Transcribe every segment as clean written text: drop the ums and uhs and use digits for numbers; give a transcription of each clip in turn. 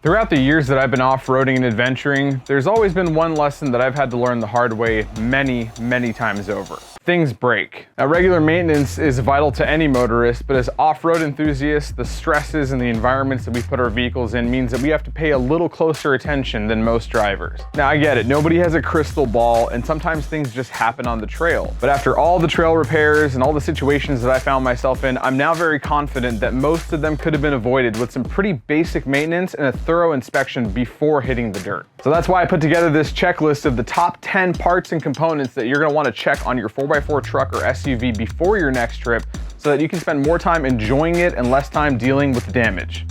Throughout the years that I've been off-roading and adventuring, there's always been one lesson that I've had to learn the hard way many times over. Things break. Now, regular maintenance is vital to any motorist, but as off-road enthusiasts, the stresses and the environments that we put our vehicles in means that we have to pay a little closer attention than most drivers. Now, I get it, nobody has a crystal ball, and sometimes things just happen on the trail. But after all the trail repairs and all the situations that I found myself in, I'm now very confident that most of them could have been avoided with some pretty basic maintenance and a thorough inspection before hitting the dirt. So that's why I put together this checklist of the top 10 parts and components that you're gonna wanna check on your 4x4 truck or SUV before your next trip so that you can spend more time enjoying it and less time dealing with the damage.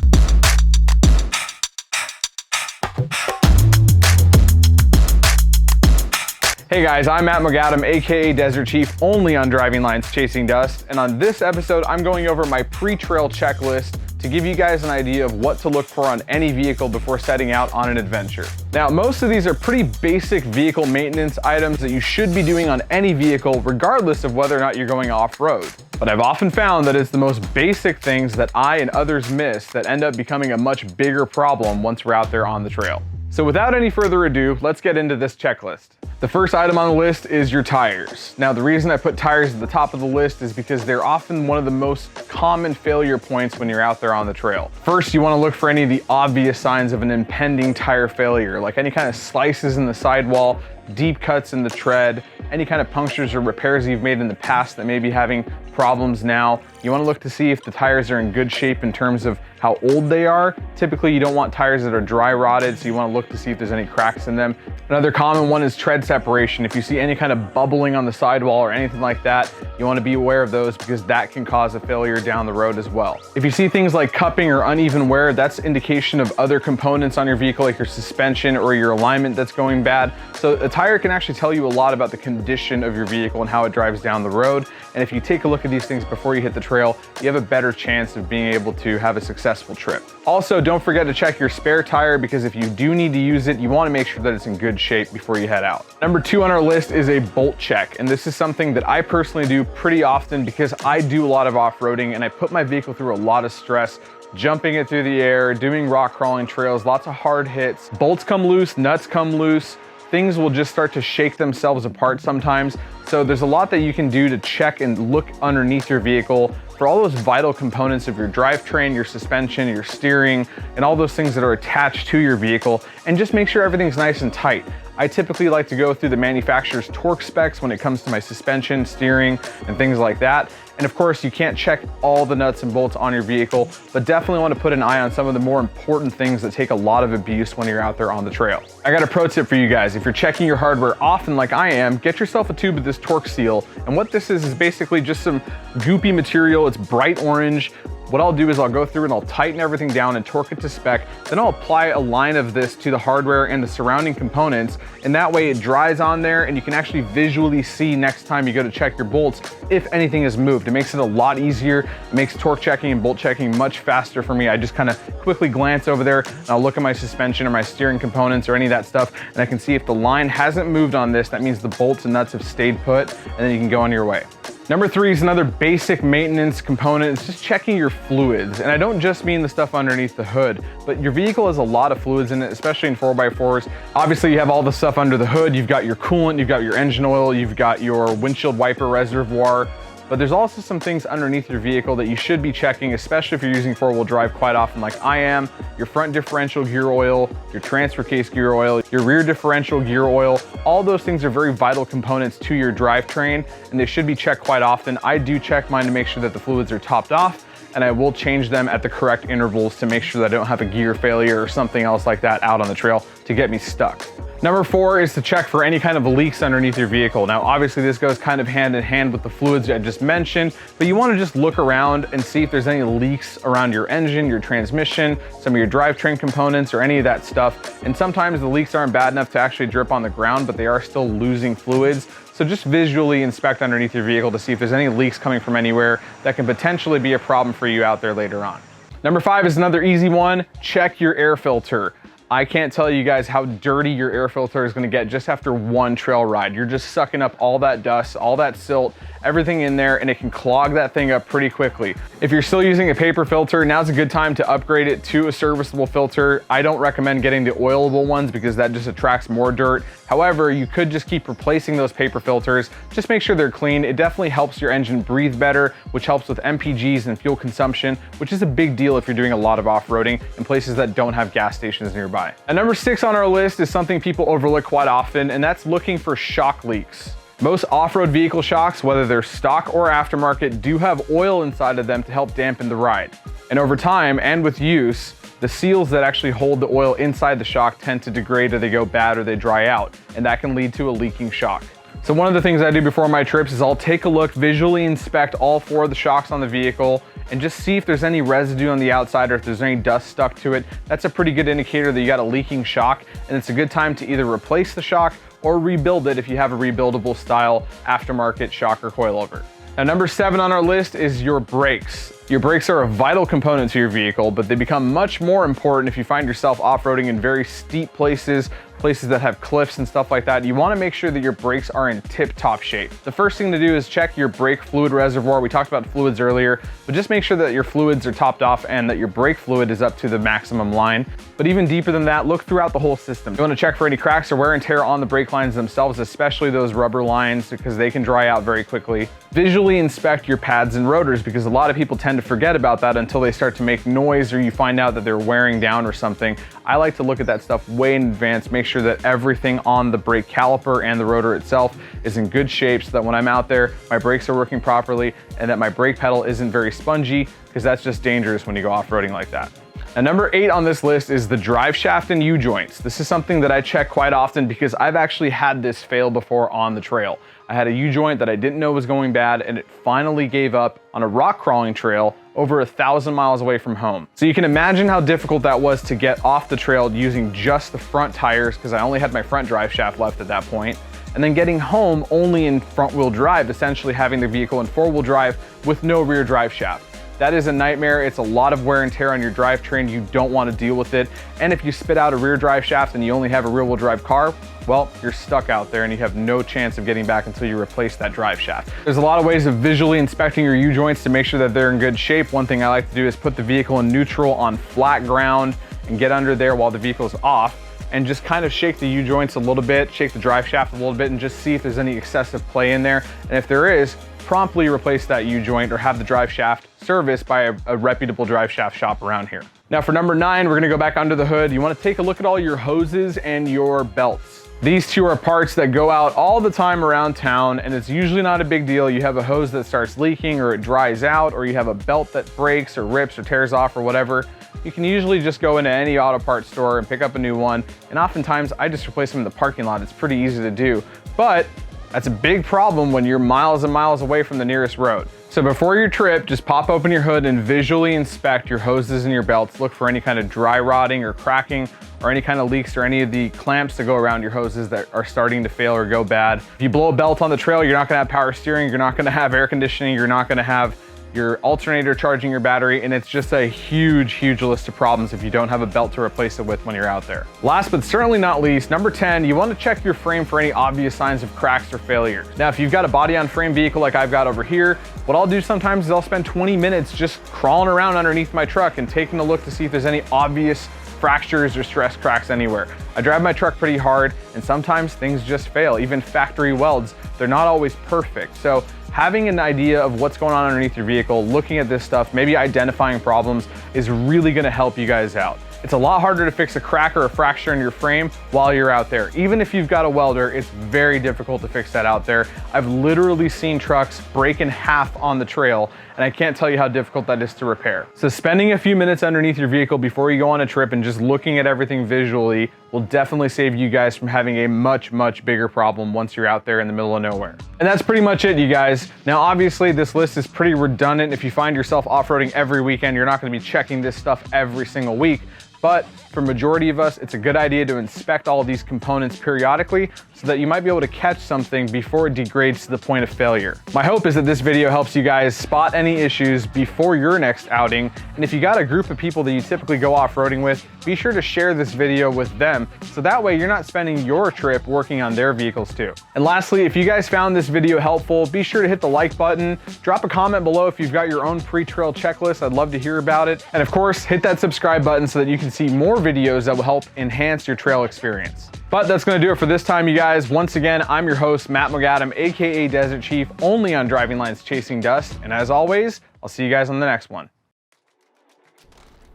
Hey guys, I'm Matt McAdam, aka Desert Chief, only on Driving Lines Chasing Dust, and on this episode I'm going over my pre-trail checklist to give you guys an idea of what to look for on any vehicle before setting out on an adventure. Now, most of these are pretty basic vehicle maintenance items that you should be doing on any vehicle regardless of whether or not you're going off-road. But I've often found that it's the most basic things that I and others miss that end up becoming a much bigger problem once we're out there on the trail. So without any further ado, let's get into this checklist. The first item on the list is your tires. Now, the reason I put tires at the top of the list is because they're often one of the most common failure points when you're out there on the trail. First, you want to look for any of the obvious signs of an impending tire failure, like any kind of slices in the sidewall, deep cuts in the tread, any kind of punctures or repairs you've made in the past that may be having problems now. You want to look to see if the tires are in good shape in terms of how old they are. Typically, you don't want tires that are dry rotted, so you want to look to see if there's any cracks in them. Another common one is tread separation. If you see any kind of bubbling on the sidewall or anything like that, you want to be aware of those because that can cause a failure down the road as well. If you see things like cupping or uneven wear, that's indication of other components on your vehicle, like your suspension or your alignment that's going bad. So a tire can actually tell you a lot about the condition of your vehicle and how it drives down the road. And if you take a look at these things before you hit the trail, you have a better chance of being able to have a successful trip. Also, don't forget to check your spare tire because if you do need to use it, you want to make sure that it's in good shape before you head out. Number 2 on our list is a bolt check. And this is something that I personally do pretty often because I do a lot of off-roading and I put my vehicle through a lot of stress, jumping it through the air, doing rock crawling trails, lots of hard hits. Bolts come loose, nuts come loose. Things will just start to shake themselves apart sometimes. So there's a lot that you can do to check and look underneath your vehicle for all those vital components of your drivetrain, your suspension, your steering, and all those things that are attached to your vehicle, and just make sure everything's nice and tight. I typically like to go through the manufacturer's torque specs when it comes to my suspension, steering, and things like that. And of course, you can't check all the nuts and bolts on your vehicle, but definitely want to put an eye on some of the more important things that take a lot of abuse when you're out there on the trail. I got a pro tip for you guys. If you're checking your hardware often like I am, get yourself a tube of this torque seal. And what this is basically just some goopy material. It's bright orange. What I'll do is I'll go through and I'll tighten everything down and torque it to spec. Then I'll apply a line of this to the hardware and the surrounding components. And that way it dries on there and you can actually visually see next time you go to check your bolts if anything has moved. It makes it a lot easier. It makes torque checking and bolt checking much faster for me. I just kind of quickly glance over there and I'll look at my suspension or my steering components or any of that stuff. And I can see if the line hasn't moved on this, that means the bolts and nuts have stayed put, and then you can go on your way. Number 3 is another basic maintenance component. It's just checking your fluids. And I don't just mean the stuff underneath the hood, but your vehicle has a lot of fluids in it, especially in 4x4s. Obviously, you have all the stuff under the hood. You've got your coolant, you've got your engine oil, you've got your windshield wiper reservoir. But there's also some things underneath your vehicle that you should be checking, especially if you're using 4-wheel drive quite often like I am. Your front differential gear oil, your transfer case gear oil, your rear differential gear oil. All those things are very vital components to your drivetrain and they should be checked quite often. I do check mine to make sure that the fluids are topped off, and I will change them at the correct intervals to make sure that I don't have a gear failure or something else like that out on the trail to get me stuck. Number 4 is to check for any kind of leaks underneath your vehicle. Now, obviously this goes kind of hand in hand with the fluids I just mentioned, but you want to just look around and see if there's any leaks around your engine, your transmission, some of your drivetrain components, or any of that stuff. And sometimes the leaks aren't bad enough to actually drip on the ground, but they are still losing fluids. So just visually inspect underneath your vehicle to see if there's any leaks coming from anywhere that can potentially be a problem for you out there later on. Number 5 is another easy one. Check your air filter. I can't tell you guys how dirty your air filter is gonna get just after one trail ride. You're just sucking up all that dust, all that silt, everything in there, and it can clog that thing up pretty quickly. If you're still using a paper filter, now's a good time to upgrade it to a serviceable filter. I don't recommend getting the oilable ones because that just attracts more dirt. However, you could just keep replacing those paper filters. Just make sure they're clean. It definitely helps your engine breathe better, which helps with MPGs and fuel consumption, which is a big deal if you're doing a lot of off-roading in places that don't have gas stations nearby. And number 6 on our list is something people overlook quite often, and that's looking for shock leaks. Most off-road vehicle shocks, whether they're stock or aftermarket, do have oil inside of them to help dampen the ride. And over time and with use, the seals that actually hold the oil inside the shock tend to degrade, or they go bad, or they dry out, and that can lead to a leaking shock. So one of the things I do before my trips is I'll take a look, visually inspect all 4 of the shocks on the vehicle, and just see if there's any residue on the outside or if there's any dust stuck to it. That's a pretty good indicator that you got a leaking shock, and it's a good time to either replace the shock or rebuild it if you have a rebuildable style aftermarket shock or coilover. Now, number 7 on our list is your brakes. Your brakes are a vital component to your vehicle, but they become much more important if you find yourself off-roading in very steep places that have cliffs and stuff like that. You want to make sure that your brakes are in tip-top shape. The first thing to do is check your brake fluid reservoir. We talked about fluids earlier, but just make sure that your fluids are topped off and that your brake fluid is up to the maximum line. But even deeper than that, look throughout the whole system. You want to check for any cracks or wear and tear on the brake lines themselves, especially those rubber lines, because they can dry out very quickly. Visually inspect your pads and rotors, because a lot of people tend to forget about that until they start to make noise or you find out that they're wearing down or something. I like to look at that stuff way in advance, make sure that everything on the brake caliper and the rotor itself is in good shape, so that when I'm out there, my brakes are working properly and that my brake pedal isn't very spongy, because that's just dangerous when you go off-roading like that. Now, number 8 on this list is the drive shaft and U-joints. This is something that I check quite often because I've actually had this fail before on the trail. I had a U-joint that I didn't know was going bad, and it finally gave up on a rock crawling trail over 1,000 miles away from home. So you can imagine how difficult that was to get off the trail using just the front tires, because I only had my front drive shaft left at that point, and then getting home only in front wheel drive, essentially having the vehicle in 4-wheel drive with no rear drive shaft. That is a nightmare. It's a lot of wear and tear on your drivetrain. You don't want to deal with it. And if you spit out a rear drive shaft and you only have a rear wheel drive car, well, you're stuck out there and you have no chance of getting back until you replace that drive shaft. There's a lot of ways of visually inspecting your U-joints to make sure that they're in good shape. One thing I like to do is put the vehicle in neutral on flat ground and get under there while the vehicle's off, and just kind of shake the U-joints a little bit, shake the drive shaft a little bit, and just see if there's any excessive play in there. And if there is, promptly replace that U-joint or have the drive shaft serviced by a reputable drive shaft shop around here. Now for number 9, we're gonna go back under the hood. You wanna take a look at all your hoses and your belts. These two are parts that go out all the time around town, and it's usually not a big deal. You have a hose that starts leaking or it dries out, or you have a belt that breaks or rips or tears off or whatever. You can usually just go into any auto parts store and pick up a new one, and oftentimes I just replace them in the parking lot. It's pretty easy to do, but that's a big problem when you're miles and miles away from the nearest road. So before your trip, just pop open your hood and visually inspect your hoses and your belts. Look for any kind of dry rotting or cracking or any kind of leaks or any of the clamps that go around your hoses that are starting to fail or go bad. If you blow a belt on the trail, you're not gonna have power steering, you're not gonna have air conditioning, you're not gonna have your alternator charging your battery, and it's just a huge list of problems if you don't have a belt to replace it with when you're out there. Last but certainly not least, number 10, you want to check your frame for any obvious signs of cracks or failure. Now, if you've got a body on frame vehicle like I've got over here, what I'll do sometimes is I'll spend 20 minutes just crawling around underneath my truck and taking a look to see if there's any obvious fractures or stress cracks anywhere. I drive my truck pretty hard, and sometimes things just fail. Even factory welds, they're not always perfect. So having an idea of what's going on underneath your vehicle, looking at this stuff, maybe identifying problems, is really gonna help you guys out. It's a lot harder to fix a crack or a fracture in your frame while you're out there. Even if you've got a welder, it's very difficult to fix that out there. I've literally seen trucks break in half on the trail, and I can't tell you how difficult that is to repair. So spending a few minutes underneath your vehicle before you go on a trip and just looking at everything visually will definitely save you guys from having a much bigger problem once you're out there in the middle of nowhere. And that's pretty much it, you guys. Now, obviously, this list is pretty redundant. If you find yourself off-roading every weekend, you're not gonna be checking this stuff every single week. but for majority of us, it's a good idea to inspect all of these components periodically so that you might be able to catch something before it degrades to the point of failure. My hope is that this video helps you guys spot any issues before your next outing, and if you got a group of people that you typically go off-roading with, be sure to share this video with them so that way you're not spending your trip working on their vehicles too. And lastly, if you guys found this video helpful, be sure to hit the like button, drop a comment below if you've got your own pre-trail checklist. I'd love to hear about it. And of course, hit that subscribe button so that you can see more videos that will help enhance your trail experience. But that's gonna do it for this time, you guys. Once again, I'm your host, Matt McAdam, AKA Desert Chief, only on Driving Lines Chasing Dust. And as always, I'll see you guys on the next one.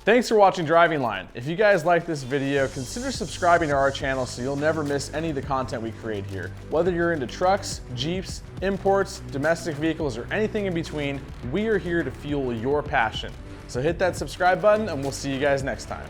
Thanks for watching Driving Line. If you guys like this video, consider subscribing to our channel so you'll never miss any of the content we create here. Whether you're into trucks, Jeeps, imports, domestic vehicles, or anything in between, we are here to fuel your passion. So hit that subscribe button and we'll see you guys next time.